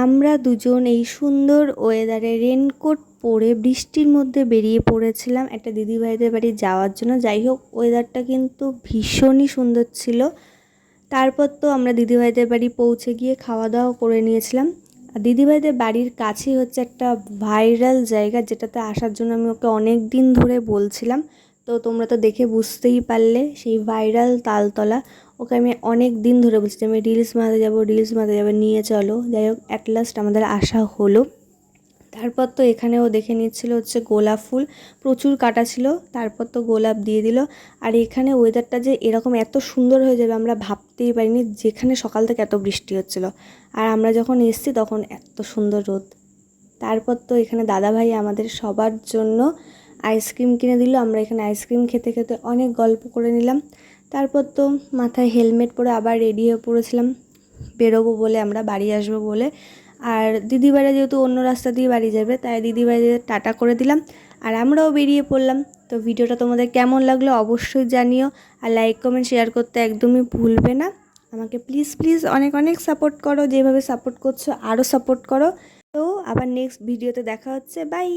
আমরা দুজন এই সুন্দর ওয়েদারে রেনকোট পরে বৃষ্টির মধ্যে বেরিয়ে পড়েছিলাম একটা দিদিভাইদের বাড়ি যাওয়ার জন্য। যাই হোক, ওয়েদারটা কিন্তু ভীষণই সুন্দর ছিল। তারপর তো আমরা দিদিভাইদের বাড়ি পৌঁছে গিয়ে খাওয়া দাওয়া করে নিয়েছিলাম। আর দিদিভাইদের বাড়ির কাছেই হচ্ছে একটা ভাইরাল জায়গা, যেটাতে আসার জন্য আমি ওকে অনেক দিন ধরে বলছিলাম। তো তোমরা তো দেখে বুঝতেই পারলে, সেই ভাইরাল তালতলা। ওকে আমি অনেক দিন ধরে বলছি আমি রিলস বানাতে যাবো, নিয়ে চলো। যাই হোক, অ্যাট লাস্ট আমাদের আসা হলো। তারপর তো এখানেও দেখে নিচ্ছিল হচ্ছে গোলাপ ফুল, প্রচুর কাটা ছিল। তারপর তো গোলাপ দিয়ে দিল। আর এখানে ওয়েদারটা যে এরকম এত সুন্দর হয়ে যাবে আমরা ভাবতেই পারিনি, যেখানে সকাল থেকে এত বৃষ্টি হচ্ছিল, আর আমরা যখন এসেছি তখন এত সুন্দর রোদ। তারপর তো এখানে দাদাভাই আমাদের সবার জন্য আইসক্রিম কিনে দিল। আমরা এখানে আইসক্রিম খেতে খেতে অনেক গল্প করে নিলাম। তারপর তো মাথায় হেলমেট পরে আবার রেডি হয়ে পড়েছিলাম বেরোবো বলে, আমরা বাড়ি আসবো বলে। আর দিদিবাড়ি যেহেতু অন্য রাস্তা দিয়ে বাড়ি যাবে, তাই দিদিবাড়িদের টাটা করে দিলাম আর আমরাও বেরিয়ে পড়লাম। তো ভিডিওটা তোমাদের কেমন লাগলো অবশ্যই জানিও, আর লাইক কমেন্ট শেয়ার করতে একদমই ভুলবে না। আমাকে প্লিজ প্লিজ অনেক অনেক সাপোর্ট করো, যেভাবে সাপোর্ট করছো আরও সাপোর্ট করো। তো আবার নেক্সট ভিডিওতে দেখা হচ্ছে, বাই।